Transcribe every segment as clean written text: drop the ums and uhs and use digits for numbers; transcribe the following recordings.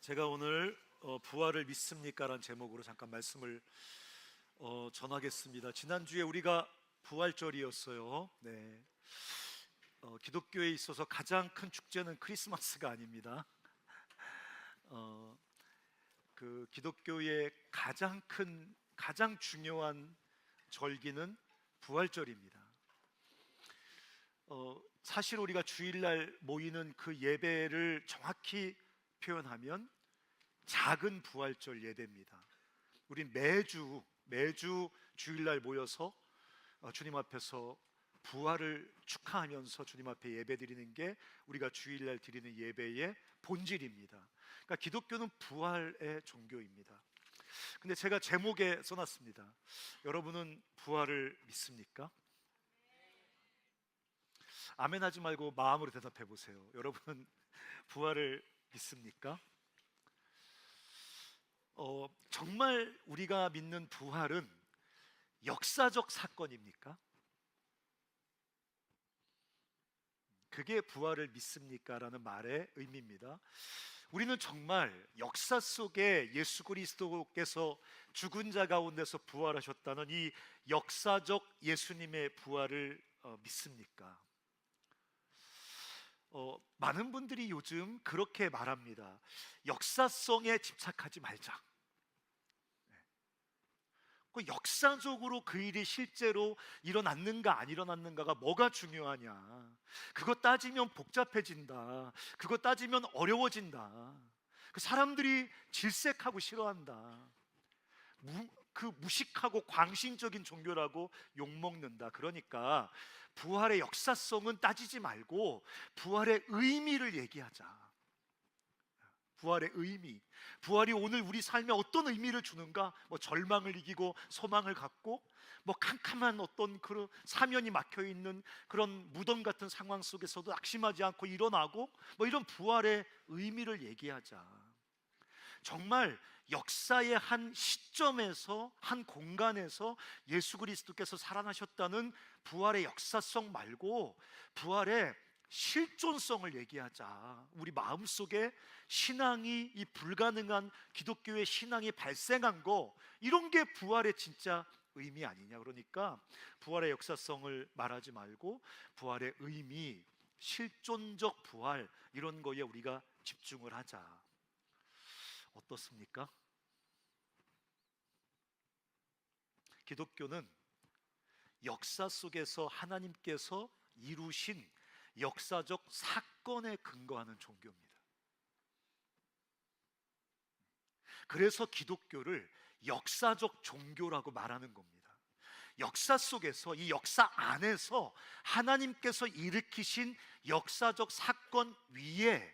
제가 오늘 부활을 믿습니까? 라는 제목으로 잠깐 말씀을 전하겠습니다. 지난주에 우리가 부활절이었어요. 네. 기독교에 있어서 가장 큰 축제는 크리스마스가 아닙니다. 그 기독교의 가장 중요한 절기는 부활절입니다. 사실 우리가 주일날 모이는 그 예배를 정확히 표현하면 작은 부활절 예배입니다. 우린 매주 주일날 모여서 주님 앞에서 부활을 축하하면서 주님 앞에 예배드리는 게 우리가 주일날 드리는 예배의 본질입니다. 그러니까 기독교는 부활의 종교입니다. 근데 제가 제목에 써놨습니다. 여러분은 부활을 믿습니까? 아멘 하지 말고 마음으로 대답해 보세요. 여러분은 부활을 믿습니까? 정말 우리가 믿는 부활은 역사적 사건입니까? 그게 부활을 믿습니까? 라는 말의 의미입니다. 우리는 정말 역사 속에 예수 그리스도께서 죽은 자 가운데서 부활하셨다는 이 역사적 예수님의 부활을 믿습니까? 많은 분들이 요즘 그렇게 말합니다. 역사성에 집착하지 말자. 그 역사적으로 그 일이 실제로 일어났는가 안 일어났는가가 뭐가 중요하냐. 그거 따지면 복잡해진다. 그거 따지면 어려워진다. 그 사람들이 질색하고 싫어한다. 그 무식하고 광신적인 종교라고 욕먹는다. 그러니까 부활의 역사성은 따지지 말고 부활의 의미를 얘기하자. 부활의 의미, 부활이 오늘 우리 삶에 어떤 의미를 주는가? 절망을 이기고 소망을 갖고 캄캄한 어떤 그런 사면이 막혀 있는 그런 무덤 같은 상황 속에서도 낙심하지 않고 일어나고 이런 부활의 의미를 얘기하자. 정말 역사의 한 시점에서 한 공간에서 예수 그리스도께서 살아나셨다는 부활의 역사성 말고 부활의 실존성을 얘기하자. 우리 마음속에 신앙이, 이 불가능한 기독교의 신앙이 발생한 거, 이런 게 부활의 진짜 의미 아니냐. 그러니까 부활의 역사성을 말하지 말고 부활의 의미, 실존적 부활, 이런 거에 우리가 집중을 하자. 어떻습니까? 기독교는 역사 속에서 하나님께서 이루신 역사적 사건에 근거하는 종교입니다. 그래서 기독교를 역사적 종교라고 말하는 겁니다. 역사 속에서, 이 역사 안에서 하나님께서 일으키신 역사적 사건 위에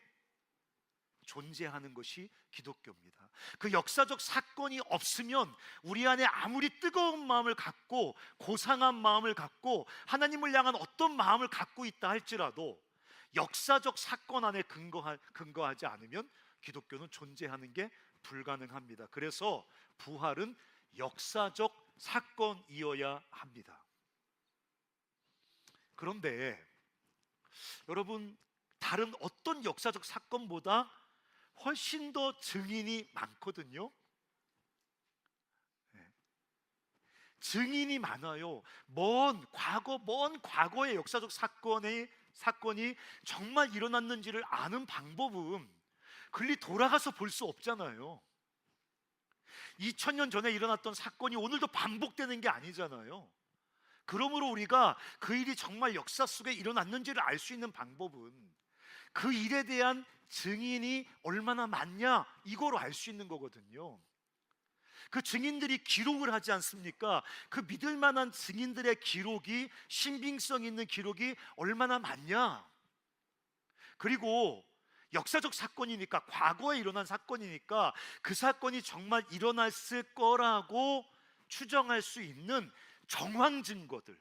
존재하는 것이 기독교입니다. 그 역사적 사건이 없으면 우리 안에 아무리 뜨거운 마음을 갖고 고상한 마음을 갖고 하나님을 향한 어떤 마음을 갖고 있다 할지라도 역사적 사건 안에 근거하지 않으면 기독교는 존재하는 게 불가능합니다. 그래서 부활은 역사적 사건이어야 합니다. 그런데 여러분, 다른 어떤 역사적 사건보다 훨씬 더 증인이 많거든요. 증인이 많아요. 먼 과거의 역사적 사건이 정말 일어났는지를 아는 방법은 글리 돌아가서 볼 수 없잖아요. 2000년 전에 일어났던 사건이 오늘도 반복되는 게 아니잖아요. 그러므로 우리가 그 일이 정말 역사 속에 일어났는지를 알 수 있는 방법은 그 일에 대한 증인이 얼마나 많냐, 이거로 알 수 있는 거거든요. 그 증인들이 기록을 하지 않습니까? 그 믿을 만한 증인들의 기록이, 신빙성 있는 기록이 얼마나 많냐. 그리고 역사적 사건이니까, 과거에 일어난 사건이니까 그 사건이 정말 일어났을 거라고 추정할 수 있는 정황 증거들,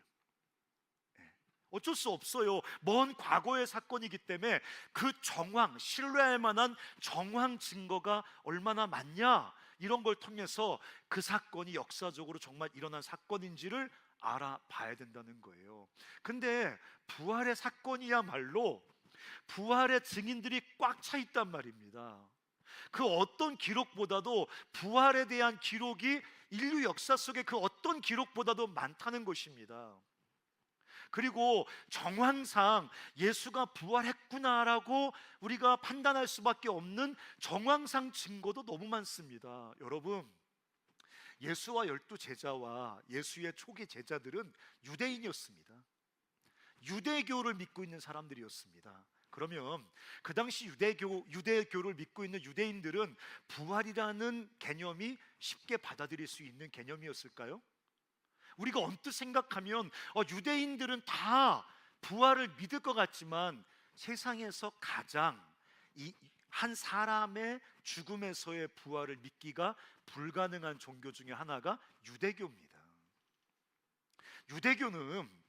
어쩔 수 없어요. 먼 과거의 사건이기 때문에 그 신뢰할 만한 정황 증거가 얼마나 많냐, 이런 걸 통해서 그 사건이 역사적으로 정말 일어난 사건인지를 알아봐야 된다는 거예요. 근데 부활의 사건이야말로 부활의 증인들이 꽉 차 있단 말입니다. 그 어떤 기록보다도 부활에 대한 기록이 인류 역사 속에 그 어떤 기록보다도 많다는 것입니다. 그리고 정황상 예수가 부활했구나라고 우리가 판단할 수밖에 없는 정황상 증거도 너무 많습니다. 여러분, 예수와 12제자와 예수의 초기 제자들은 유대인이었습니다. 유대교를 믿고 있는 사람들이었습니다. 그러면 그 당시 유대교를 믿고 있는 유대인들은 부활이라는 개념이 쉽게 받아들일 수 있는 개념이었을까요? 우리가 언뜻 생각하면 유대인들은 다 부활을 믿을 것 같지만 세상에서 가장 한 사람의 죽음에서의 부활을 믿기가 불가능한 종교 중에 하나가 유대교입니다. 유대교는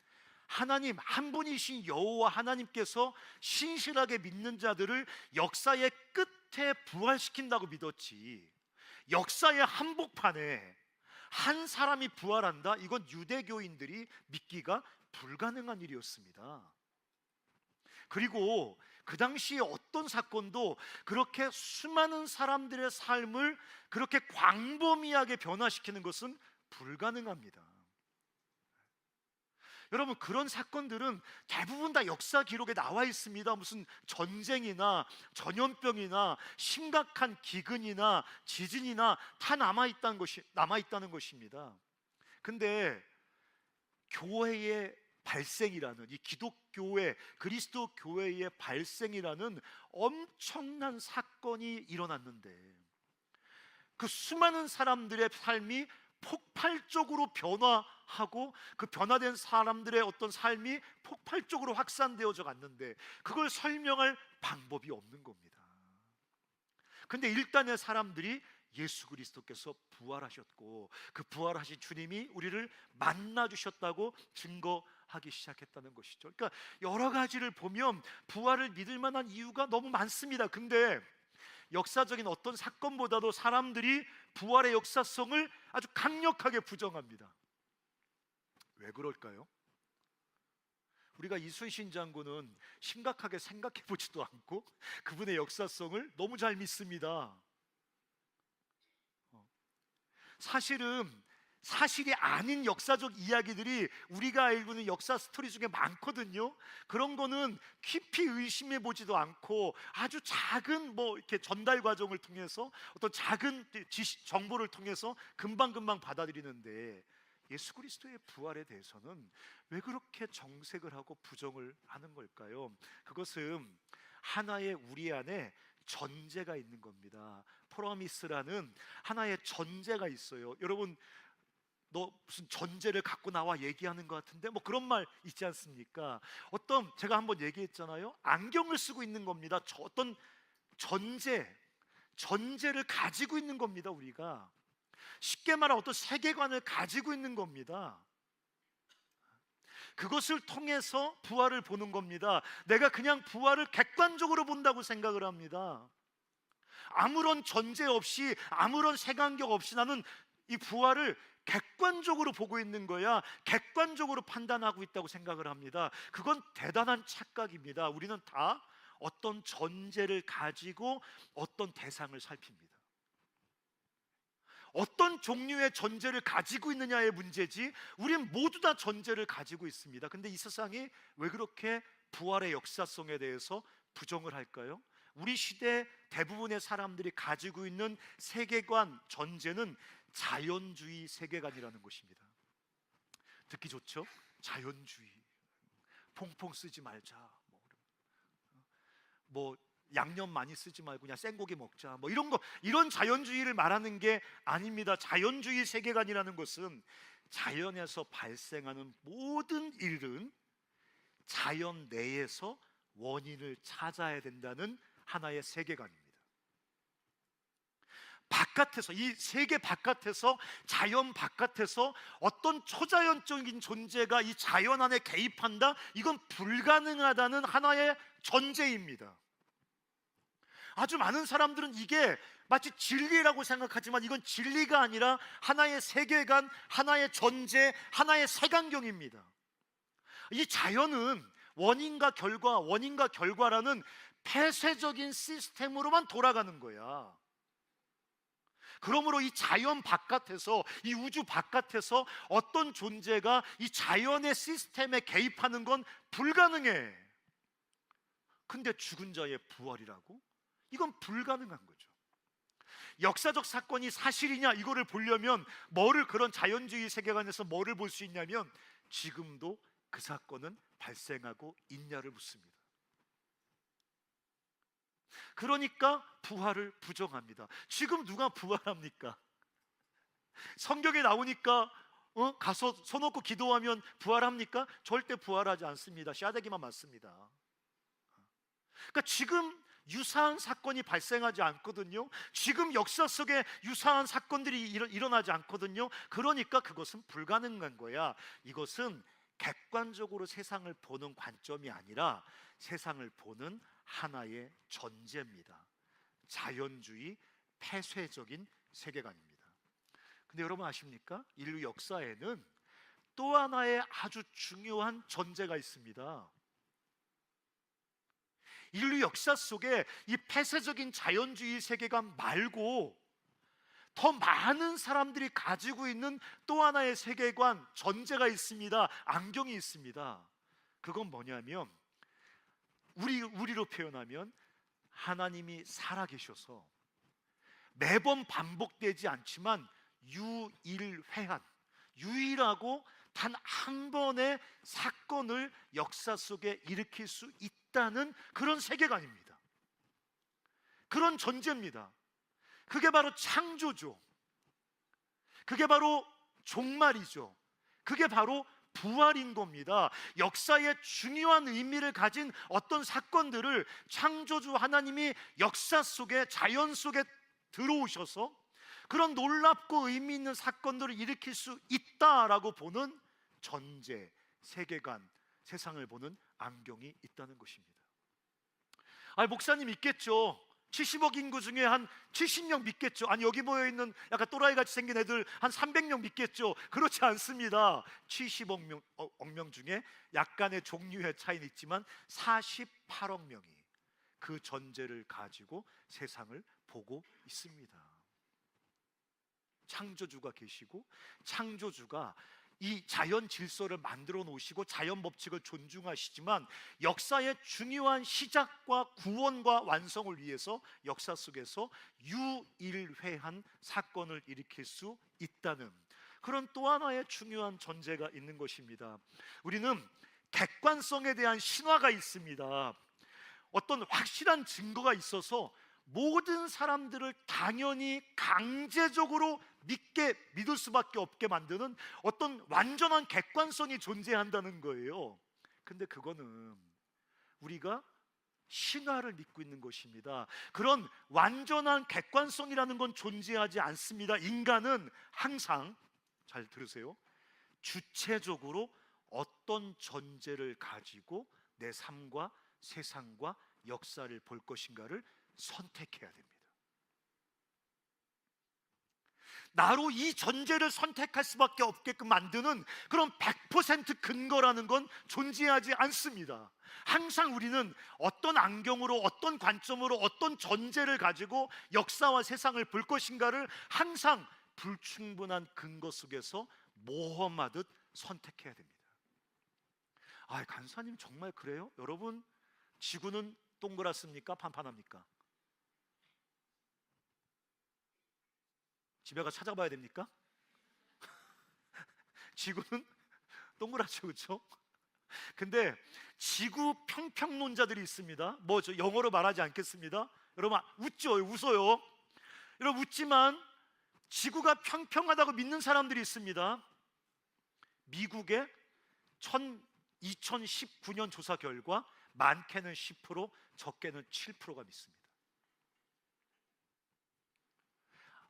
하나님 한 분이신 여호와 하나님께서 신실하게 믿는 자들을 역사의 끝에 부활시킨다고 믿었지, 역사의 한복판에 한 사람이 부활한다? 이건 유대교인들이 믿기가 불가능한 일이었습니다. 그리고 그 당시에 어떤 사건도 그렇게 수많은 사람들의 삶을 그렇게 광범위하게 변화시키는 것은 불가능합니다. 여러분, 그런 사건들은 대부분 다 역사 기록에 나와 있습니다. 무슨 전쟁이나 전염병이나 심각한 기근이나 지진이나 다 남아있다는 것입니다. 근데 교회의 발생이라는, 이 기독교의, 그리스도 교회의 발생이라는 엄청난 사건이 일어났는데 그 수많은 사람들의 삶이 폭발적으로 변화하고 그 변화된 사람들의 어떤 삶이 폭발적으로 확산되어져 갔는데 그걸 설명할 방법이 없는 겁니다. 근데 일단의 사람들이 예수 그리스도께서 부활하셨고 그 부활하신 주님이 우리를 만나 주셨다고 증거하기 시작했다는 것이죠. 그러니까 여러 가지를 보면 부활을 믿을 만한 이유가 너무 많습니다. 근데 역사적인 어떤 사건보다도 사람들이 부활의 역사성을 아주 강력하게 부정합니다. 왜 그럴까요? 우리가 이순신 장군은 심각하게 생각해 보지도 않고 그분의 역사성을 너무 잘 믿습니다. 사실은 사실이 아닌 역사적 이야기들이 우리가 알고 있는 역사 스토리 중에 많거든요. 그런 거는 깊이 의심해 보지도 않고 아주 작은 이렇게 전달 과정을 통해서 어떤 작은 정보를 통해서 금방금방 받아들이는데 예수 그리스도의 부활에 대해서는 왜 그렇게 정색을 하고 부정을 하는 걸까요? 그것은 하나의 우리 안에 전제가 있는 겁니다. 프로미스라는 하나의 전제가 있어요. 여러분, 너 무슨 전제를 갖고 나와 얘기하는 것 같은데 그런 말 있지 않습니까? 제가 한번 얘기했잖아요. 안경을 쓰고 있는 겁니다. 어떤 전제를 가지고 있는 겁니다. 우리가 쉽게 말하면 어떤 세계관을 가지고 있는 겁니다. 그것을 통해서 부활을 보는 겁니다. 내가 그냥 부활을 객관적으로 본다고 생각을 합니다. 아무런 전제 없이 아무런 색안경 없이 나는 이 부활을 객관적으로 보고 있는 거야, 객관적으로 판단하고 있다고 생각을 합니다. 그건 대단한 착각입니다. 우리는 다 어떤 전제를 가지고 어떤 대상을 살핍니다. 어떤 종류의 전제를 가지고 있느냐의 문제지 우리는 모두 다 전제를 가지고 있습니다. 근데 이 세상이 왜 그렇게 부활의 역사성에 대해서 부정을 할까요? 우리 시대 대부분의 사람들이 가지고 있는 세계관, 전제는 자연주의 세계관이라는 것입니다. 듣기 좋죠? 자연주의. 퐁퐁 쓰지 말자. 양념 많이 쓰지 말고 그냥 생고기 먹자. 이런 자연주의를 말하는 게 아닙니다. 자연주의 세계관이라는 것은 자연에서 발생하는 모든 일은 자연 내에서 원인을 찾아야 된다는 하나의 세계관입니다. 바깥에서, 이 세계 바깥에서, 자연 바깥에서 어떤 초자연적인 존재가 이 자연 안에 개입한다? 이건 불가능하다는 하나의 전제입니다. 아주 많은 사람들은 이게 마치 진리라고 생각하지만 이건 진리가 아니라 하나의 세계관, 하나의 전제, 하나의 색안경입니다. 이 자연은 원인과 결과라는 폐쇄적인 시스템으로만 돌아가는 거야. 그러므로 이 자연 바깥에서, 이 우주 바깥에서 어떤 존재가 이 자연의 시스템에 개입하는 건 불가능해. 근데 죽은 자의 부활이라고? 이건 불가능한 거죠. 역사적 사건이 사실이냐 이거를 보려면 그런 자연주의 세계관에서 뭐를 볼 수 있냐면 지금도 그 사건은 발생하고 있냐를 묻습니다. 그러니까 부활을 부정합니다. 지금 누가 부활합니까? 성경에 나오니까 가서 손 얹고 기도하면 부활합니까? 절대 부활하지 않습니다. 씨앗에게만 맞습니다. 그러니까 지금 유사한 사건이 발생하지 않거든요. 지금 역사 속에 유사한 사건들이 일어나지 않거든요. 그러니까 그것은 불가능한 거야. 이것은 객관적으로 세상을 보는 관점이 아니라 세상을 보는 하나의 전제입니다. 자연주의 폐쇄적인 세계관입니다. 근데 여러분 아십니까? 인류 역사에는 또 하나의 아주 중요한 전제가 있습니다. 인류 역사 속에 이 폐쇄적인 자연주의 세계관 말고 더 많은 사람들이 가지고 있는 또 하나의 세계관, 전제가 있습니다. 안경이 있습니다. 그건 뭐냐면 우리로 표현하면 하나님이 살아계셔서 매번 반복되지 않지만 유일회한, 유일하고 단 한 번의 사건을 역사 속에 일으킬 수 있다는 그런 세계관입니다. 그런 전제입니다. 그게 바로 창조죠. 그게 바로 종말이죠. 그게 바로 부활인 겁니다. 역사의 중요한 의미를 가진 어떤 사건들을 창조주 하나님이 역사 속에, 자연 속에 들어오셔서 그런 놀랍고 의미 있는 사건들을 일으킬 수 있다라고 보는 전제, 세계관, 세상을 보는 안경이 있다는 것입니다. 목사님 있겠죠. 70억 인구 중에 한 70명 믿겠죠. 아니 여기 모여있는 약간 또라이같이 생긴 애들 한 300명 믿겠죠. 그렇지 않습니다. 70억 명 중에 약간의 종류의 차이는 있지만 48억 명이 그 전제를 가지고 세상을 보고 있습니다. 창조주가 계시고 창조주가 이 자연 질서를 만들어 놓으시고 자연 법칙을 존중하시지만 역사의 중요한 시작과 구원과 완성을 위해서 역사 속에서 유일회한 사건을 일으킬 수 있다는 그런 또 하나의 중요한 전제가 있는 것입니다. 우리는 객관성에 대한 신화가 있습니다. 어떤 확실한 증거가 있어서 모든 사람들을 당연히 강제적으로 믿을 수밖에 없게 만드는 어떤 완전한 객관성이 존재한다는 거예요. 근데 그거는 우리가 신화를 믿고 있는 것입니다. 그런 완전한 객관성이라는 건 존재하지 않습니다. 인간은 항상, 잘 들으세요, 주체적으로 어떤 전제를 가지고 내 삶과 세상과 역사를 볼 것인가를 선택해야 됩니다. 나로 이 전제를 선택할 수밖에 없게끔 만드는 그런 100% 근거라는 건 존재하지 않습니다. 항상 우리는 어떤 안경으로, 어떤 관점으로, 어떤 전제를 가지고 역사와 세상을 볼 것인가를 항상 불충분한 근거 속에서 모험하듯 선택해야 됩니다. 간사님 정말 그래요? 여러분, 지구는 동그랗습니까? 판판합니까? 집에 가 찾아봐야 됩니까? 지구는 동그랗죠, 그렇죠? 근데 지구 평평론자들이 있습니다. 뭐죠? 영어로 말하지 않겠습니다. 여러분 웃죠? 웃어요. 여러분 웃지만 지구가 평평하다고 믿는 사람들이 있습니다. 미국의 2019년 조사 결과 많게는 10%, 적게는 7%가 믿습니다.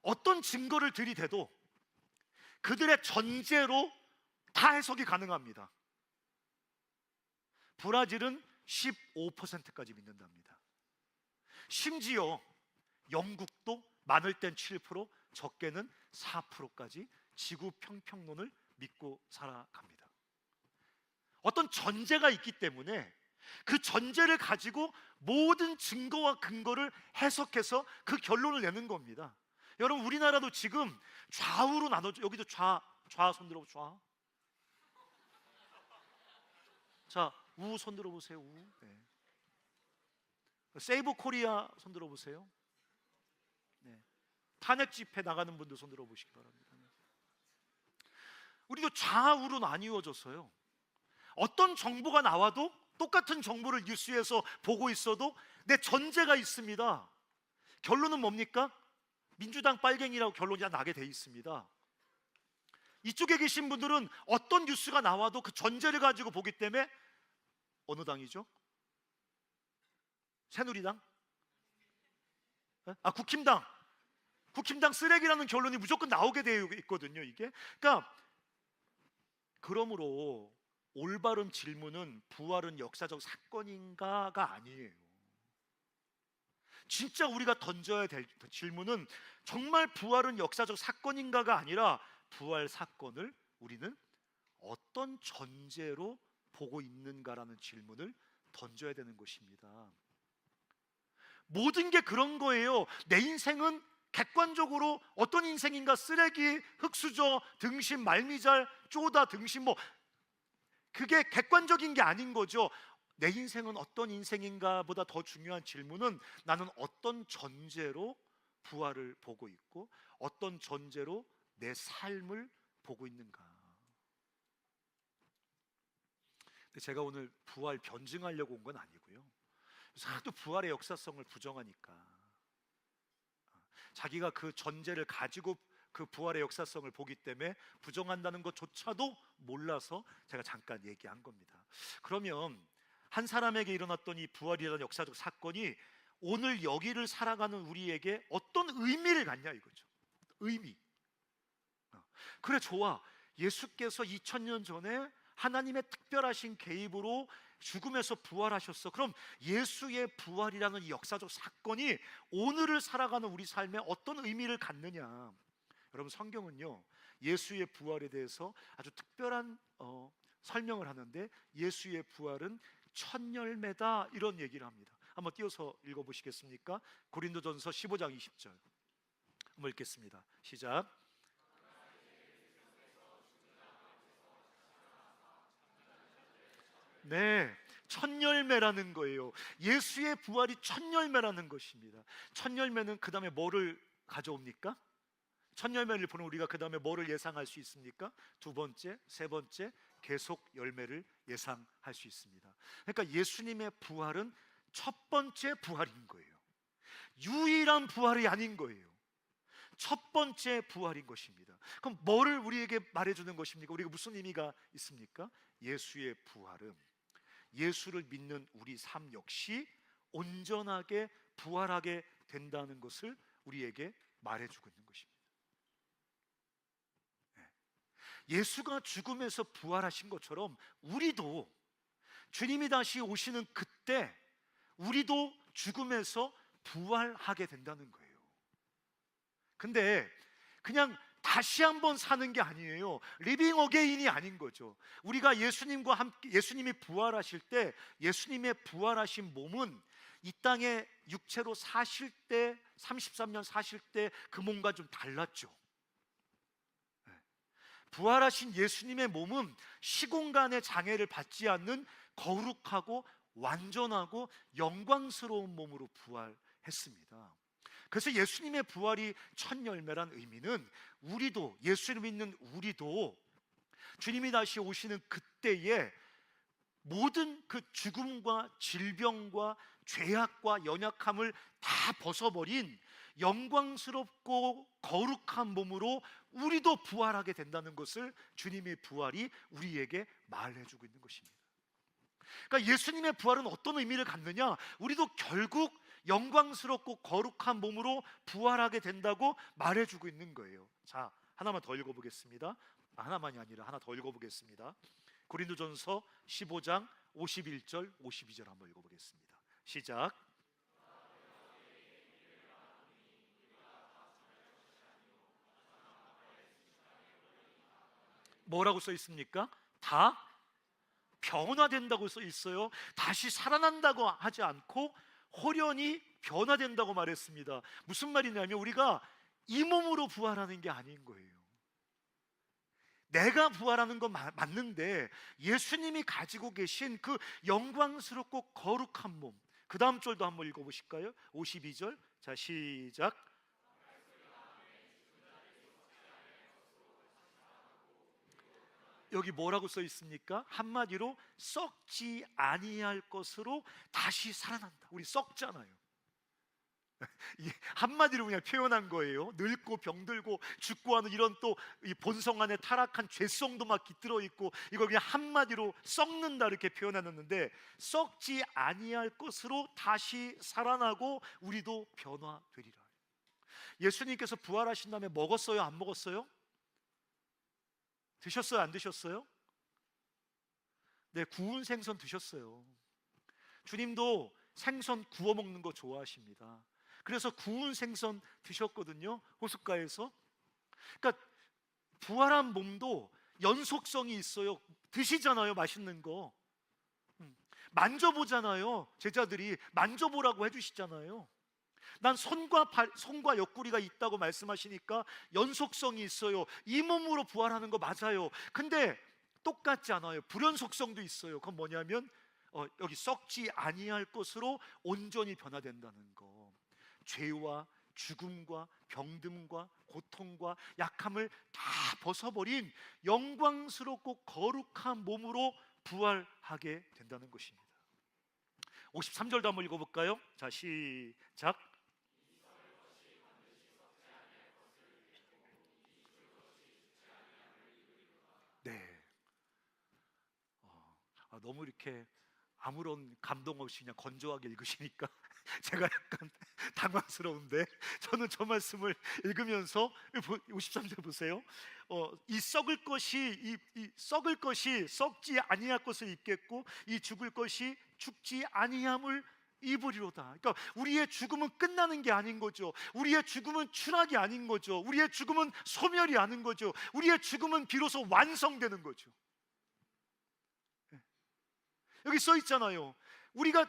어떤 증거를 들이대도 그들의 전제로 다 해석이 가능합니다. 브라질은 15%까지 믿는답니다. 심지어 영국도 많을 땐 7%, 적게는 4%까지 지구 평평론을 믿고 살아갑니다. 어떤 전제가 있기 때문에 그 전제를 가지고 모든 증거와 근거를 해석해서 그 결론을 내는 겁니다. 여러분 우리나라도 지금 좌우로 나눠져. 여기도 좌 손 들어 좌. 자, 우 손 들어 보세요. 우. 네. 세이브 코리아 손 들어 보세요. 네. 탄핵 집회 나가는 분들 손 들어 보시기 바랍니다. 우리도 좌우로 나뉘어져서요. 어떤 정보가 나와도 똑같은 정보를 뉴스에서 보고 있어도 내 전제가 있습니다. 결론은 뭡니까? 민주당 빨갱이라고 결론이 나게 돼 있습니다. 이쪽에 계신 분들은 어떤 뉴스가 나와도 그 전제를 가지고 보기 때문에 어느 당이죠? 새누리당? 국힘당. 국힘당 쓰레기라는 결론이 무조건 나오게 되어 있거든요, 이게. 그러니까 그러므로 올바른 질문은 부활은 역사적 사건인가가 아니에요. 진짜 우리가 던져야 될 질문은 정말 부활은 역사적 사건인가가 아니라 부활 사건을 우리는 어떤 전제로 보고 있는가라는 질문을 던져야 되는 것입니다. 모든 게 그런 거예요. 내 인생은 객관적으로 어떤 인생인가, 쓰레기, 흙수저, 등심, 말미잘, 쪼다, 등심, 그게 객관적인 게 아닌 거죠. 내 인생은 어떤 인생인가 보다 더 중요한 질문은 나는 어떤 전제로 부활을 보고 있고 어떤 전제로 내 삶을 보고 있는가. 근데 제가 오늘 부활 변증하려고 온 건 아니고요. 하도 부활의 역사성을 부정하니까 자기가 그 전제를 가지고 그 부활의 역사성을 보기 때문에 부정한다는 것조차도 몰라서 제가 잠깐 얘기한 겁니다. 그러면 한 사람에게 일어났던 이 부활이라는 역사적 사건이 오늘 여기를 살아가는 우리에게 어떤 의미를 갖냐 이거죠. 의미. 그래, 좋아. 예수께서 2000년 전에 하나님의 특별하신 개입으로 죽음에서 부활하셨어. 그럼 예수의 부활이라는 이 역사적 사건이 오늘을 살아가는 우리 삶에 어떤 의미를 갖느냐. 여러분, 성경은요 예수의 부활에 대해서 아주 특별한 설명을 하는데, 예수의 부활은 첫 열매다 이런 얘기를 합니다. 한번 띄워서 읽어보시겠습니까? 고린도전서 15장 20절 한번 읽겠습니다. 시작. 네, 첫 열매라는 거예요. 예수의 부활이 첫 열매라는 것입니다. 첫 열매는 그 다음에 뭐를 가져옵니까? 첫 열매를 보는 우리가 그 다음에 뭐를 예상할 수 있습니까? 두 번째, 세 번째, 계속 열매를 예상할 수 있습니다. 그러니까 예수님의 부활은 첫 번째 부활인 거예요. 유일한 부활이 아닌 거예요. 첫 번째 부활인 것입니다. 그럼 뭐를 우리에게 말해주는 것입니까? 우리가 무슨 의미가 있습니까? 예수의 부활은 예수를 믿는 우리 삶 역시 온전하게 부활하게 된다는 것을 우리에게 말해주고 있는 것입니다. 예수가 죽음에서 부활하신 것처럼 우리도 주님이 다시 오시는 그때 우리도 죽음에서 부활하게 된다는 거예요. 근데 그냥 다시 한번 사는 게 아니에요. 리빙 어게인이 아닌 거죠. 우리가 예수님과 함께, 예수님이 부활하실 때 예수님의 부활하신 몸은 이 땅에 육체로 사실 때 33년 사실 때 그 몸과 좀 달랐죠. 부활하신 예수님의 몸은 시공간의 장애를 받지 않는 거룩하고 완전하고 영광스러운 몸으로 부활했습니다. 그래서 예수님의 부활이 첫 열매란 의미는 우리도, 예수를 믿는 우리도 주님이 다시 오시는 그때에 모든 그 죽음과 질병과 죄악과 연약함을 다 벗어버린 영광스럽고 거룩한 몸으로 우리도 부활하게 된다는 것을 주님의 부활이 우리에게 말해주고 있는 것입니다. 그러니까 예수님의 부활은 어떤 의미를 갖느냐? 우리도 결국 영광스럽고 거룩한 몸으로 부활하게 된다고 말해주고 있는 거예요. 자, 하나만 더 읽어보겠습니다. 하나만이 아니라 하나 더 읽어보겠습니다. 고린도전서 15장 51절 52절 한번 읽어보겠습니다. 시작. 뭐라고 써 있습니까? 다 변화된다고 써 있어요. 다시 살아난다고 하지 않고 홀연히 변화된다고 말했습니다. 무슨 말이냐면 우리가 이 몸으로 부활하는 게 아닌 거예요. 내가 부활하는 건 맞는데 예수님이 가지고 계신 그 영광스럽고 거룩한 몸, 그 다음 절도 한번 읽어보실까요? 52절. 자, 시작. 여기 뭐라고 써 있습니까? 한마디로 썩지 아니할 것으로 다시 살아난다. 우리 썩잖아요. 한마디로 그냥 표현한 거예요. 늙고 병들고 죽고 하는 이런 또 이 본성 안에 타락한 죄성도 막 깃들어 있고, 이걸 그냥 한마디로 썩는다 이렇게 표현하는데, 썩지 아니할 것으로 다시 살아나고 우리도 변화되리라. 예수님께서 부활하신 다음에 먹었어요? 안 먹었어요? 드셨어요? 안 드셨어요? 네, 구운 생선 드셨어요. 주님도 생선 구워 먹는 거 좋아하십니다. 그래서 구운 생선 드셨거든요, 호숫가에서. 그러니까 부활한 몸도 연속성이 있어요. 드시잖아요, 맛있는 거. 만져보잖아요. 제자들이 만져보라고 해주시잖아요. 난 손과 옆구리가 있다고 말씀하시니까 연속성이 있어요. 이 몸으로 부활하는 거 맞아요. 근데 똑같지 않아요. 불연속성도 있어요. 그건 뭐냐면 여기 썩지 아니할 것으로 온전히 변화된다는 거. 죄와 죽음과 병듦과 고통과 약함을 다 벗어버린 영광스럽고 거룩한 몸으로 부활하게 된다는 것입니다. 53절도 한번 읽어볼까요? 자, 시작. 네. 너무 이렇게 아무런 감동 없이 그냥 건조하게 읽으시니까 제가 약간 당황스러운데, 저는 저 말씀을 읽으면서 53절 보세요. 이 썩을 것이 이 썩을 것이 썩지 아니할 것을 입겠고 이 죽을 것이 죽지 아니함을 입으리로다. 그러니까 우리의 죽음은 끝나는 게 아닌 거죠. 우리의 죽음은 추락이 아닌 거죠. 우리의 죽음은 소멸이 아닌 거죠. 우리의 죽음은 비로소 완성되는 거죠. 여기 써 있잖아요. 우리가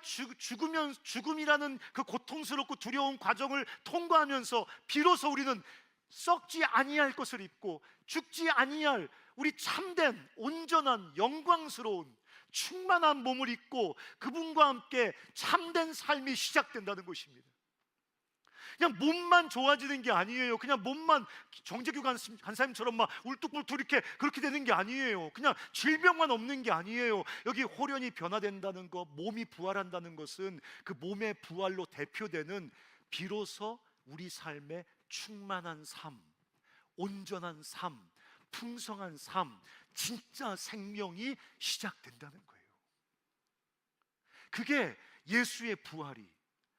죽음이라는 그 고통스럽고 두려운 과정을 통과하면서 비로소 우리는 썩지 아니할 것을 입고 죽지 아니할 우리 참된 온전한 영광스러운 충만한 몸을 입고 그분과 함께 참된 삶이 시작된다는 것입니다. 그냥 몸만 좋아지는 게 아니에요. 그냥 몸만 정재규 간사님처럼 막 울뚝불뚝 이렇게 그렇게 되는 게 아니에요. 그냥 질병만 없는 게 아니에요. 여기 홀연히 변화된다는 것, 몸이 부활한다는 것은 그 몸의 부활로 대표되는 비로소 우리 삶의 충만한 삶, 온전한 삶, 풍성한 삶, 진짜 생명이 시작된다는 거예요. 그게 예수의 부활이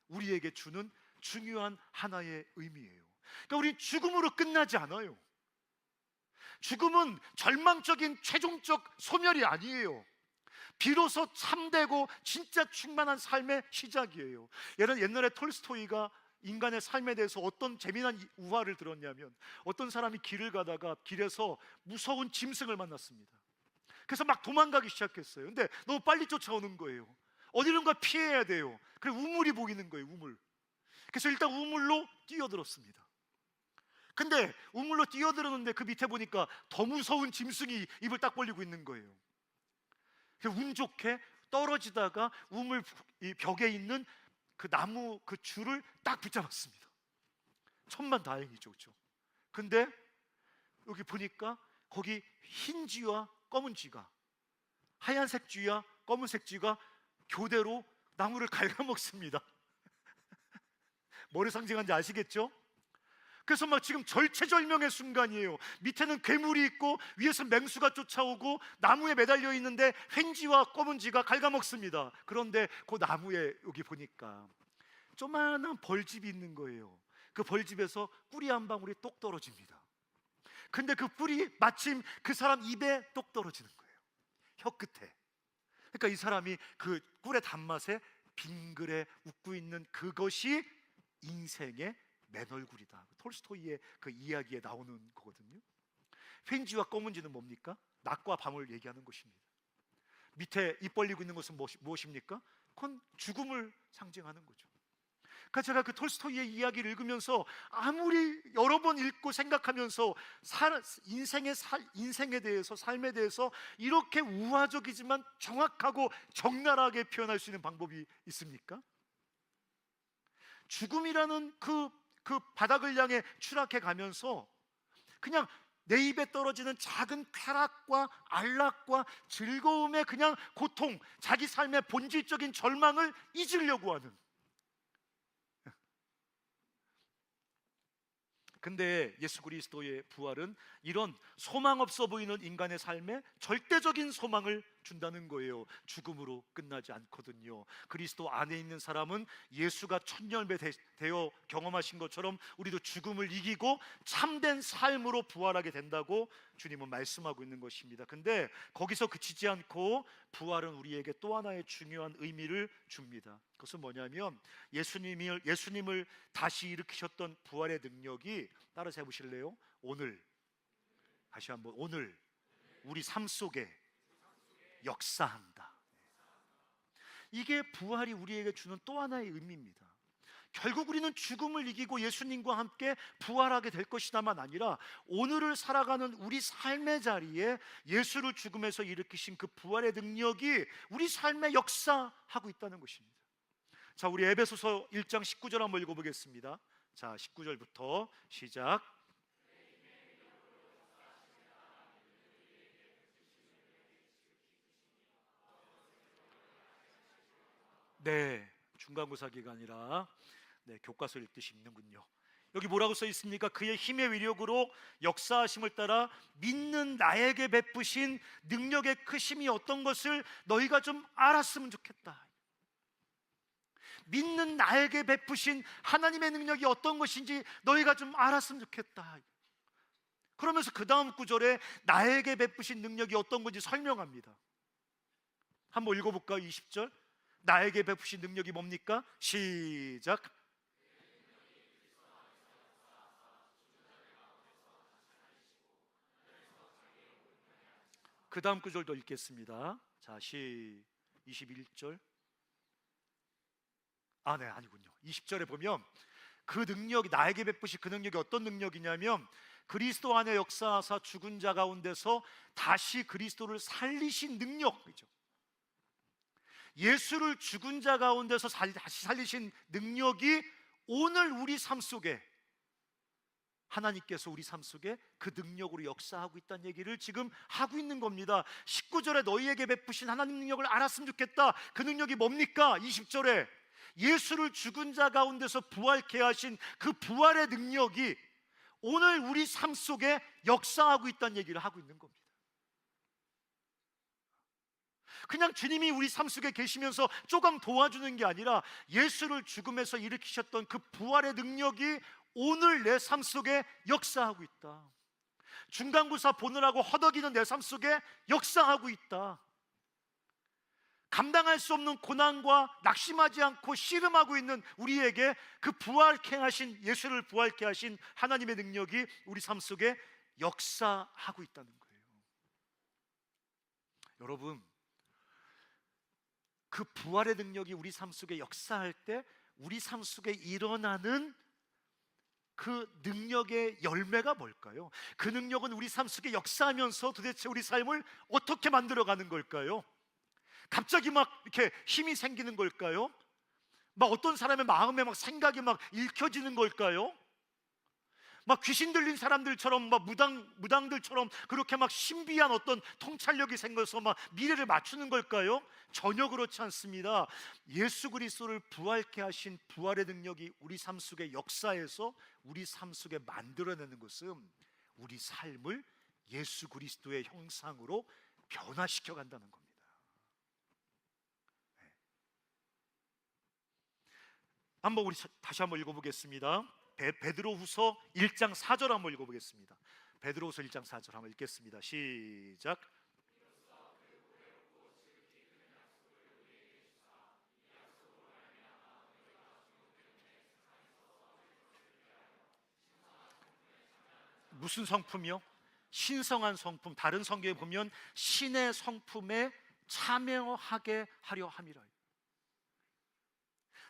우리에게 주는 중요한 하나의 의미예요. 그러니까 우리 죽음으로 끝나지 않아요. 죽음은 절망적인 최종적 소멸이 아니에요. 비로소 참되고 진짜 충만한 삶의 시작이에요. 옛날에 톨스토이가 인간의 삶에 대해서 어떤 재미난 우화를 들었냐면, 어떤 사람이 길을 가다가 길에서 무서운 짐승을 만났습니다. 그래서 막 도망가기 시작했어요. 근데 너무 빨리 쫓아오는 거예요. 어디론가 피해야 돼요. 그래서 우물이 보이는 거예요, 우물. 그래서 일단 우물로 뛰어들었습니다. 근데 우물로 뛰어들었는데 그 밑에 보니까 더 무서운 짐승이 입을 딱 벌리고 있는 거예요. 그래서 운 좋게 떨어지다가 우물 이 벽에 있는 그 나무 그 줄을 딱 붙잡았습니다. 천만다행이죠, 그렇죠? 근데 여기 보니까 거기 흰 쥐와 검은 쥐가, 하얀색 쥐와 검은색 쥐가 교대로 나무를 갉아먹습니다. 뭐를 상징하는지 아시겠죠? 그래서 막 지금 절체절명의 순간이에요. 밑에는 괴물이 있고 위에서 맹수가 쫓아오고 나무에 매달려 있는데 횡지와 검은지가 갉아먹습니다. 그런데 그 나무에 여기 보니까 조그마한 벌집이 있는 거예요. 그 벌집에서 꿀이 한 방울이 똑 떨어집니다. 근데 그 꿀이 마침 그 사람 입에 똑 떨어지는 거예요, 혀 끝에. 그러니까 이 사람이 그 꿀의 단맛에 빙그레 웃고 있는 그것이 인생의 맨 얼굴이다. 톨스토이의 그 이야기에 나오는 거거든요. 횡지와 검은지는 뭡니까? 낮과 밤을 얘기하는 것입니다. 밑에 입 벌리고 있는 것은 무엇입니까? 그건 죽음을 상징하는 거죠. 그러니까 제가 그 톨스토이의 이야기를 읽으면서 아무리 여러 번 생각하면서 인생에 대해서, 삶에 대해서 이렇게 우화적이지만 정확하고 적나라하게 표현할 수 있는 방법이 있습니까? 죽음이라는 그 바닥을 향해 추락해 가면서 그냥 내 입에 떨어지는 작은 쾌락과 안락과 즐거움의 그냥 고통, 자기 삶의 본질적인 절망을 잊으려고 하는. 근데 예수 그리스도의 부활은 이런 소망 없어 보이는 인간의 삶에 절대적인 소망을 준다는 거예요. 죽음으로 끝나지 않거든요. 그리스도 안에 있는 사람은 예수가 천년배 되어 경험하신 것처럼 우리도 죽음을 이기고 참된 삶으로 부활하게 된다고 주님은 말씀하고 있는 것입니다. 근데 거기서 그치지 않고 부활은 우리에게 또 하나의 중요한 의미를 줍니다. 그것은 뭐냐면 예수님을 다시 일으키셨던 부활의 능력이, 따라서 해보실래요? 오늘, 다시 한번, 오늘 우리 삶 속에 역사한다. 이게 부활이 우리에게 주는 또 하나의 의미입니다. 결국 우리는 죽음을 이기고 예수님과 함께 부활하게 될 것이다만 아니라 오늘을 살아가는 우리 삶의 자리에 예수를 죽음에서 일으키신 그 부활의 능력이 우리 삶에 역사하고 있다는 것입니다. 자, 우리 에베소서 1장 19절 한번 읽어보겠습니다. 자, 19절부터 시작. 네, 중간고사 기간이라 교과서 읽듯이 읽는군요. 여기 뭐라고 써 있습니까? 그의 힘의 위력으로 역사하심을 따라 믿는 나에게 베푸신 능력의 크심이 어떤 것을 너희가 좀 알았으면 좋겠다. 믿는 나에게 베푸신 하나님의 능력이 어떤 것인지 너희가 좀 알았으면 좋겠다. 그러면서 그 다음 구절에 나에게 베푸신 능력이 어떤 건지 설명합니다. 한번 읽어볼까요? 20절. 나에게 베푸신 능력이 뭡니까? 시작. 그 다음 구절도 읽겠습니다. 자, 21절. 아니군요. 20절에 보면 그 능력이, 나에게 베푸신 그 능력이 어떤 능력이냐면 그리스도 안에 역사하사 죽은 자 가운데서 다시 그리스도를 살리신 능력이죠. 예수를 죽은 자 가운데서 다시 살리신 능력이 오늘 우리 삶 속에, 하나님께서 우리 삶 속에 그 능력으로 역사하고 있다는 얘기를 지금 하고 있는 겁니다. 19절에 너희에게 베푸신 하나님 능력을 알았으면 좋겠다. 그 능력이 뭡니까? 20절에 예수를 죽은 자 가운데서 부활케 하신 그 부활의 능력이 오늘 우리 삶 속에 역사하고 있다는 얘기를 하고 있는 겁니다. 그냥 주님이 우리 삶 속에 계시면서 조금 도와주는 게 아니라 예수를 죽음에서 일으키셨던 그 부활의 능력이 오늘 내 삶 속에 역사하고 있다. 중간고사 보느라고 허덕이는 내 삶 속에 역사하고 있다. 감당할 수 없는 고난과 낙심하지 않고 씨름하고 있는 우리에게 그 부활케 하신, 예수를 부활케 하신 하나님의 능력이 우리 삶 속에 역사하고 있다는 거예요. 여러분, 그 부활의 능력이 우리 삶 속에 역사할 때 우리 삶 속에 일어나는 그 능력의 열매가 뭘까요? 그 능력은 우리 삶 속에 역사하면서 도대체 우리 삶을 어떻게 만들어가는 걸까요? 갑자기 막 이렇게 힘이 생기는 걸까요? 막 어떤 사람의 마음에 막 생각이 막 읽혀지는 걸까요? 막 귀신 들린 사람들처럼, 막 무당들처럼 그렇게 막 신비한 어떤 통찰력이 생겨서 막 미래를 맞추는 걸까요? 전혀 그렇지 않습니다. 예수 그리스도를 부활케 하신 부활의 능력이 우리 삶 속에 역사해서 우리 삶 속에 만들어내는 것은 우리 삶을 예수 그리스도의 형상으로 변화시켜 간다는 겁니다. 우리 다시 한번 읽어보겠습니다. 베드로후서 1장 4절 한번 읽어보겠습니다. 베드로후서 1장 4절 한번 읽겠습니다. 시작. 무슨 성품이요? 신성한 성품. 다른 성경에 보면 신의 성품에 참여하게 하려 함이라.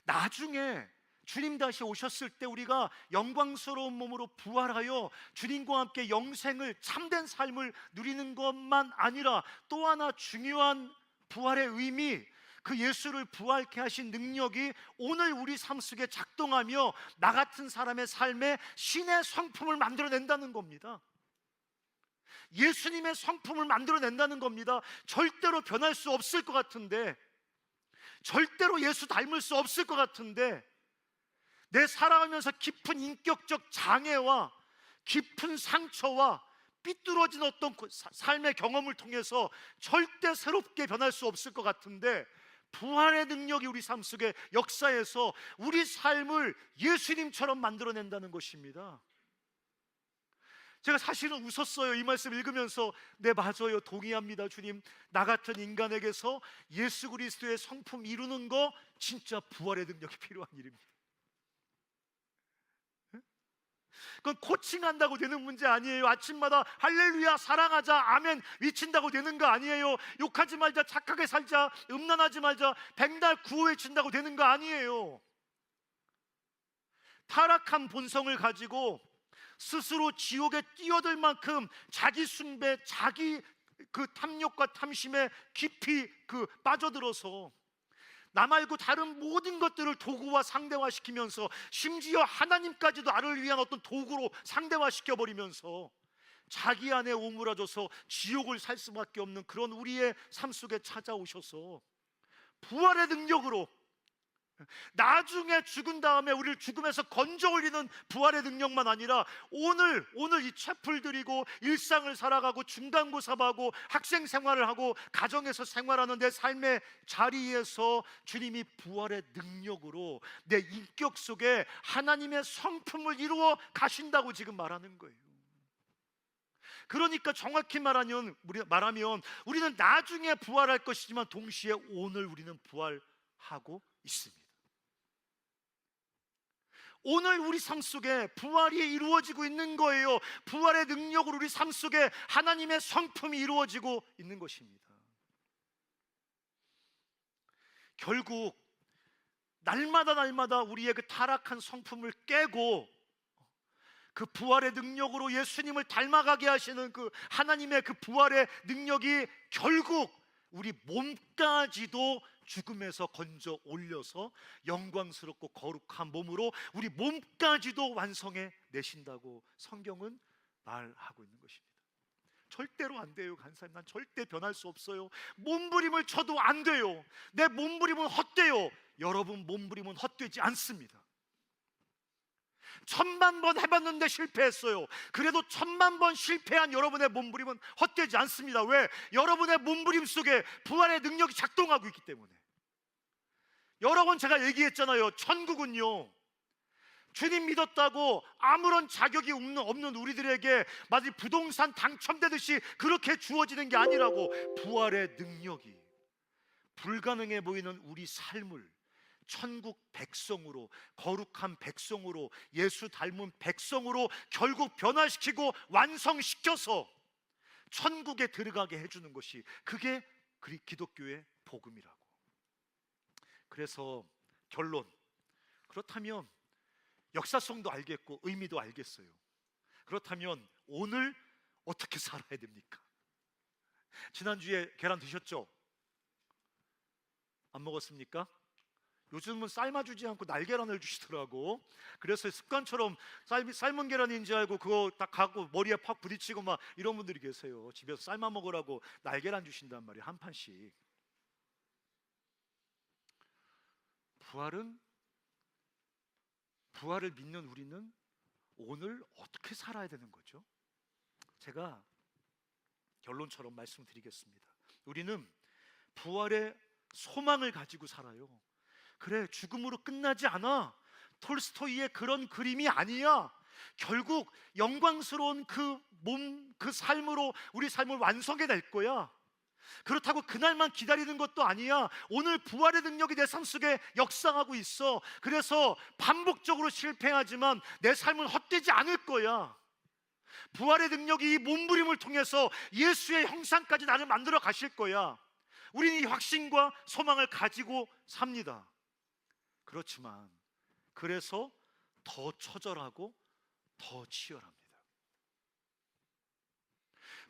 나중에 주님 다시 오셨을 때 우리가 영광스러운 몸으로 부활하여 주님과 함께 영생을, 참된 삶을 누리는 것만 아니라 또 하나 중요한 부활의 의미, 그 예수를 부활케 하신 능력이 오늘 우리 삶 속에 작동하며 나 같은 사람의 삶에 신의 성품을 만들어낸다는 겁니다. 예수님의 성품을 만들어낸다는 겁니다. 절대로 변할 수 없을 것 같은데, 절대로 예수 닮을 수 없을 것 같은데, 내 살아가면서 깊은 인격적 장애와 깊은 상처와 삐뚤어진 어떤 삶의 경험을 통해서 절대 새롭게 변할 수 없을 것 같은데, 부활의 능력이 우리 삶 속에 역사에서 우리 삶을 예수님처럼 만들어낸다는 것입니다. 제가 사실은 웃었어요. 이 말씀 읽으면서. 네, 맞아요. 동의합니다. 주님, 나 같은 인간에게서 예수 그리스도의 성품 이루는 거 진짜 부활의 능력이 필요한 일입니다. 그건 코칭한다고 되는 문제 아니에요. 아침마다 할렐루야 사랑하자 아멘 외친다고 되는 거 아니에요. 욕하지 말자, 착하게 살자, 음란하지 말자, 백날 구호 외친다고 되는 거 아니에요. 타락한 본성을 가지고 스스로 지옥에 뛰어들 만큼 자기 숭배, 자기 그 탐욕과 탐심에 깊이 빠져들어서 나 말고 다른 모든 것들을 도구와 상대화시키면서 심지어 하나님까지도 나를 위한 어떤 도구로 상대화시켜버리면서 자기 안에 오므라져서 지옥을 살 수밖에 없는 그런 우리의 삶 속에 찾아오셔서 부활의 능력으로 나중에 죽은 다음에 우리를 죽음에서 건져 올리는 부활의 능력만 아니라 오늘 이 채플 드리고 일상을 살아가고 중간고사하고 학생 생활을 하고 가정에서 생활하는 내 삶의 자리에서 주님이 부활의 능력으로 내 인격 속에 하나님의 성품을 이루어 가신다고 지금 말하는 거예요. 그러니까 정확히 말하면 우리는 나중에 부활할 것이지만 동시에 오늘 우리는 부활하고 있습니다. 오늘 우리 삶 속에 부활이 이루어지고 있는 거예요. 부활의 능력으로 우리 삶 속에 하나님의 성품이 이루어지고 있는 것입니다. 결국 날마다 우리의 그 타락한 성품을 깨고 그 부활의 능력으로 예수님을 닮아가게 하시는 그 하나님의 그 부활의 능력이 결국 우리 몸까지도 죽음에서 건져 올려서 영광스럽고 거룩한 몸으로 우리 몸까지도 완성해 내신다고 성경은 말하고 있는 것입니다. 절대로 안 돼요. 간사님, 난 절대 변할 수 없어요. 몸부림을 쳐도 안 돼요. 내 몸부림은 헛돼요. 여러분 몸부림은 헛되지 않습니다. 1000만 번 해봤는데 실패했어요. 그래도 1000만 번 실패한 여러분의 몸부림은 헛되지 않습니다. 왜? 여러분의 몸부림 속에 부활의 능력이 작동하고 있기 때문에. 여러 번 제가 얘기했잖아요. 천국은요, 주님 믿었다고 아무런 자격이 없는 우리들에게 마치 부동산 당첨되듯이 그렇게 주어지는 게 아니라고. 부활의 능력이 불가능해 보이는 우리 삶을 천국 백성으로, 거룩한 백성으로, 예수 닮은 백성으로 결국 변화시키고 완성시켜서 천국에 들어가게 해주는 것이, 그게 기독교의 복음이라고. 그래서 결론, 그렇다면 역사성도 알겠고 의미도 알겠어요. 그렇다면 오늘 어떻게 살아야 됩니까? 지난주에 계란 드셨죠? 안 먹었습니까? 요즘은 삶아주지 않고 날계란을 주시더라고. 그래서 습관처럼 삶은 계란인 줄 알고 그거 딱 갖고 머리에 팍 부딪히고 막 이런 분들이 계세요. 집에서 삶아 먹으라고 날계란 주신단 말이에요, 한 판씩. 부활을 믿는 우리는 오늘 어떻게 살아야 되는 거죠? 제가 결론처럼 말씀드리겠습니다. 우리는 부활의 소망을 가지고 살아요. 그래, 죽음으로 끝나지 않아. 톨스토이의 그런 그림이 아니야. 결국 영광스러운 그 삶으로 우리 삶을 완성해 낼 거야. 그렇다고 그날만 기다리는 것도 아니야. 오늘 부활의 능력이 내 삶 속에 역사하고 있어. 그래서 반복적으로 실패하지만 내 삶은 헛되지 않을 거야. 부활의 능력이 이 몸부림을 통해서 예수의 형상까지 나를 만들어 가실 거야. 우리는 이 확신과 소망을 가지고 삽니다. 그렇지만 그래서 더 처절하고 더 치열합니다.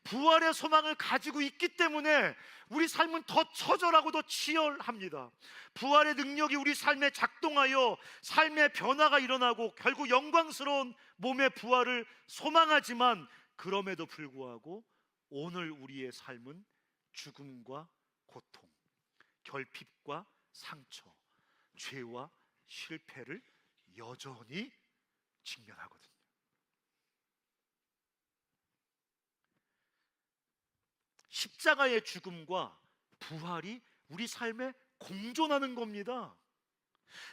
부활의 소망을 가지고 있기 때문에 우리 삶은 더 처절하고 더 치열합니다. 부활의 능력이 우리 삶에 작동하여 삶의 변화가 일어나고 결국 영광스러운 몸의 부활을 소망하지만, 그럼에도 불구하고 오늘 우리의 삶은 죽음과 고통, 결핍과 상처, 죄와 실패를 여전히 직면하거든요. 십자가의 죽음과 부활이 우리 삶에 공존하는 겁니다.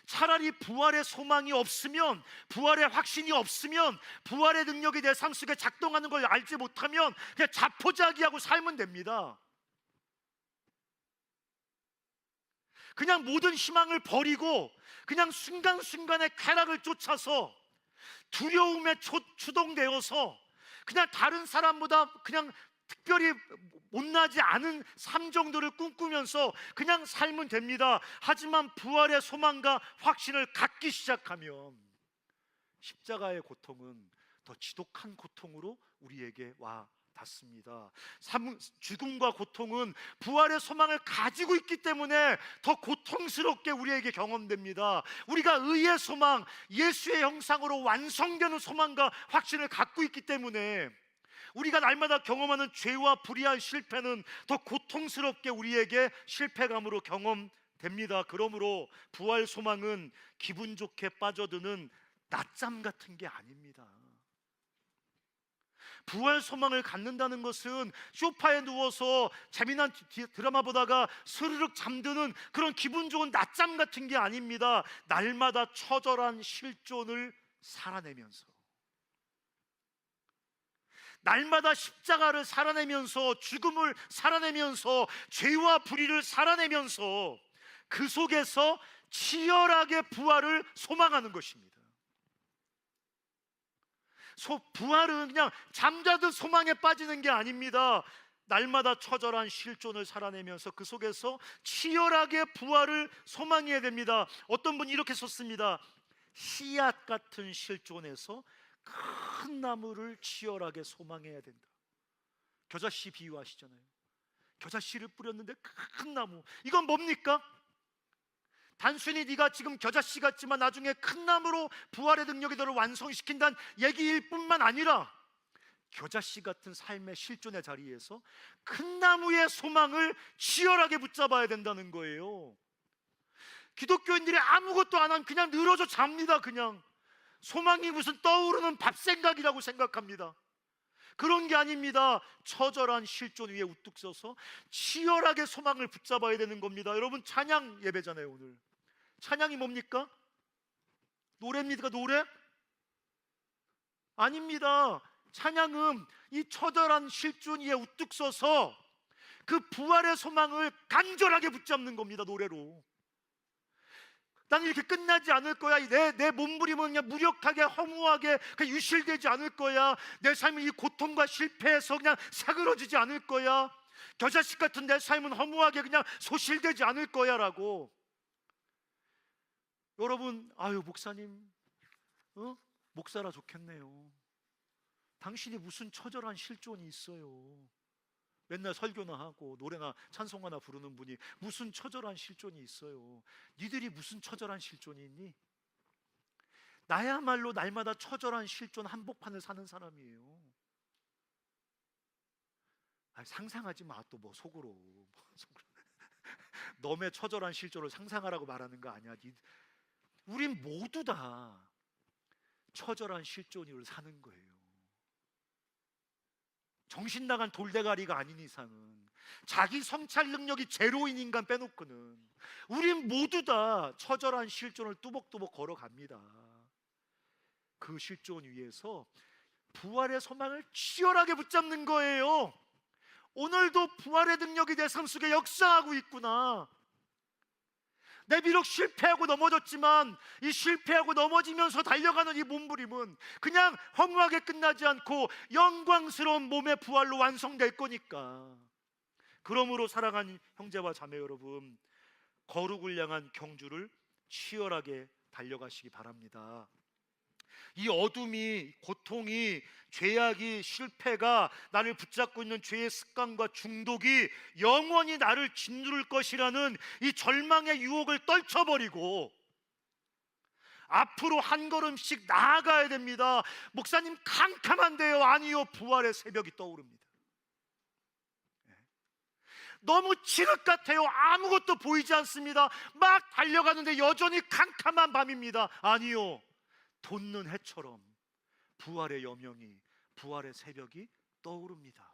차라리 부활의 소망이 없으면, 부활의 확신이 없으면, 부활의 능력이 내 삶 속에 작동하는 걸 알지 못하면 그냥 자포자기하고 살면 됩니다. 그냥 모든 희망을 버리고 그냥 순간순간의 쾌락을 쫓아서 두려움에 추동되어서 그냥 다른 사람보다 그냥 특별히 못나지 않은 삶 정도를 꿈꾸면서 그냥 살면 됩니다. 하지만 부활의 소망과 확신을 갖기 시작하면 십자가의 고통은 더 지독한 고통으로 우리에게 와 닿습니다. 죽음과 고통은 부활의 소망을 가지고 있기 때문에 더 고통스럽게 우리에게 경험됩니다. 우리가 의의 소망, 예수의 형상으로 완성되는 소망과 확신을 갖고 있기 때문에 우리가 날마다 경험하는 죄와 불의한 실패는 더 고통스럽게 우리에게 실패감으로 경험됩니다. 그러므로 부활 소망은 기분 좋게 빠져드는 낮잠 같은 게 아닙니다. 부활 소망을 갖는다는 것은 소파에 누워서 재미난 드라마 보다가 스르륵 잠드는 그런 기분 좋은 낮잠 같은 게 아닙니다. 날마다 처절한 실존을 살아내면서, 날마다 십자가를 살아내면서, 죽음을 살아내면서, 죄와 불의를 살아내면서 그 속에서 치열하게 부활을 소망하는 것입니다. 부활은 그냥 잠자듯 소망에 빠지는 게 아닙니다. 날마다 처절한 실존을 살아내면서 그 속에서 치열하게 부활을 소망해야 됩니다. 어떤 분이 이렇게 썼습니다. 씨앗 같은 실존에서 큰 나무를 치열하게 소망해야 된다. 겨자씨 비유하시잖아요. 겨자씨를 뿌렸는데 큰 나무, 이건 뭡니까? 단순히 네가 지금 겨자씨 같지만 나중에 큰 나무로 부활의 능력이 너를 완성시킨다는 얘기일 뿐만 아니라, 겨자씨 같은 삶의 실존의 자리에서 큰 나무의 소망을 치열하게 붙잡아야 된다는 거예요. 기독교인들이 아무것도 안 하면 그냥 늘어져 잡니다. 그냥 소망이 무슨 떠오르는 밥 생각이라고 생각합니다. 그런 게 아닙니다. 처절한 실존 위에 우뚝 서서 치열하게 소망을 붙잡아야 되는 겁니다. 여러분, 찬양 예배잖아요. 오늘 찬양이 뭡니까? 노래입니까? 노래? 아닙니다. 찬양은 이 처절한 실존 위에 우뚝 서서 그 부활의 소망을 간절하게 붙잡는 겁니다. 노래로. 나는 이렇게 끝나지 않을 거야. 내 몸부림은 그냥 무력하게 허무하게 그냥 유실되지 않을 거야. 내 삶이 이 고통과 실패에서 그냥 사그러지지 않을 거야. 겨자씨 같은 내 삶은 허무하게 그냥 소실되지 않을 거야 라고. 여러분, 아유 목사님, 목사라 좋겠네요. 당신이 무슨 처절한 실존이 있어요. 맨날 설교나 하고 노래나 찬송하나 부르는 분이 무슨 처절한 실존이 있어요. 니들이 무슨 처절한 실존이 있니? 나야말로 날마다 처절한 실존 한복판을 사는 사람이에요. 상상하지 마. 또 뭐 속으로 너의 처절한 실존을 상상하라고 말하는 거 아니야. 우린 모두 다 처절한 실존 위를 사는 거예요. 정신 나간 돌대가리가 아닌 이상은, 자기 성찰 능력이 제로인 인간 빼놓고는 우린 모두 다 처절한 실존을 뚜벅뚜벅 걸어갑니다. 그 실존 위에서 부활의 소망을 치열하게 붙잡는 거예요. 오늘도 부활의 능력이 내 삶 속에 역사하고 있구나. 내 비록 실패하고 넘어졌지만 이 실패하고 넘어지면서 달려가는 이 몸부림은 그냥 허무하게 끝나지 않고 영광스러운 몸의 부활로 완성될 거니까. 그러므로 사랑하는 형제와 자매 여러분, 거룩을 향한 경주를 치열하게 달려가시기 바랍니다. 이 어둠이, 고통이, 죄악이, 실패가 나를 붙잡고 있는 죄의 습관과 중독이 영원히 나를 짓누를 것이라는 이 절망의 유혹을 떨쳐버리고 앞으로 한 걸음씩 나아가야 됩니다. 목사님 캄캄한데요. 아니요, 부활의 새벽이 떠오릅니다. 너무 칠흑 같아요. 아무것도 보이지 않습니다. 막 달려가는데 여전히 캄캄한 밤입니다. 아니요, 돋는 해처럼 부활의 여명이, 부활의 새벽이 떠오릅니다.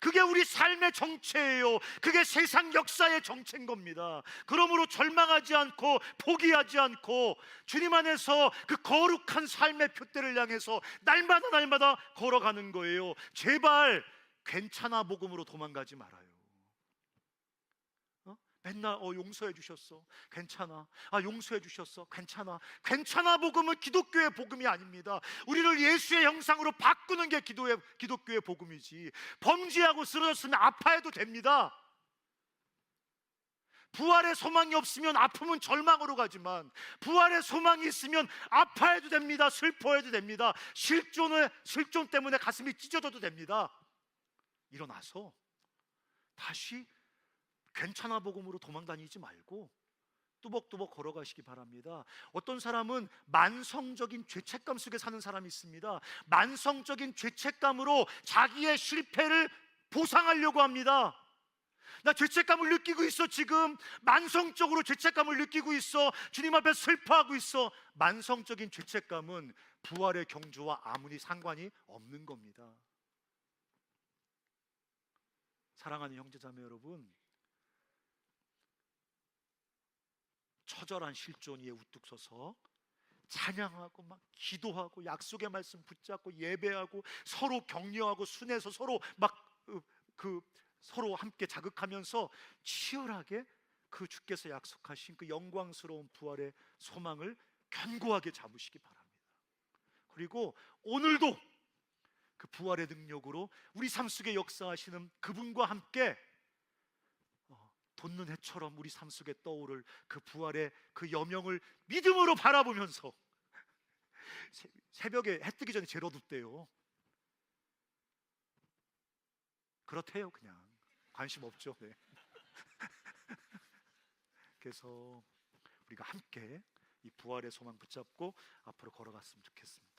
그게 우리 삶의 정체예요. 그게 세상 역사의 정체인 겁니다. 그러므로 절망하지 않고 포기하지 않고 주님 안에서 그 거룩한 삶의 표대를 향해서 날마다 날마다 걸어가는 거예요. 제발 괜찮아 복음으로 도망가지 말아요. 맨날 용서해 주셨어, 괜찮아. 용서해 주셨어, 괜찮아. 괜찮아 복음은 기독교의 복음이 아닙니다. 우리를 예수의 형상으로 바꾸는 게 기독교의 복음이지. 범죄하고 쓰러졌으면 아파해도 됩니다. 부활의 소망이 없으면 아픔은 절망으로 가지만 부활의 소망이 있으면 아파해도 됩니다. 슬퍼해도 됩니다. 실존 때문에 가슴이 찢어져도 됩니다. 일어나서 다시 괜찮아 복음으로 도망다니지 말고 뚜벅뚜벅 걸어가시기 바랍니다. 어떤 사람은 만성적인 죄책감 속에 사는 사람이 있습니다. 만성적인 죄책감으로 자기의 실패를 보상하려고 합니다. 나 죄책감을 느끼고 있어. 지금 만성적으로 죄책감을 느끼고 있어. 주님 앞에 슬퍼하고 있어. 만성적인 죄책감은 부활의 경주와 아무리 상관이 없는 겁니다. 사랑하는 형제자매 여러분, 처절한 실존 위에 우뚝 서서 찬양하고 막 기도하고 약속의 말씀 붙잡고 예배하고 서로 격려하고 순회해서 서로 막 서로 함께 자극하면서 치열하게 그 주께서 약속하신 그 영광스러운 부활의 소망을 견고하게 잡으시기 바랍니다. 그리고 오늘도 그 부활의 능력으로 우리 삶 속에 역사하시는 그분과 함께 돋는 해처럼 우리 삶 속에 떠오를 그 부활의 그 여명을 믿음으로 바라보면서 새벽에 해 뜨기 전에 제일 어둡대요. 그렇대요. 그냥 관심 없죠. 네. 그래서 우리가 함께 이 부활의 소망 붙잡고 앞으로 걸어갔으면 좋겠습니다.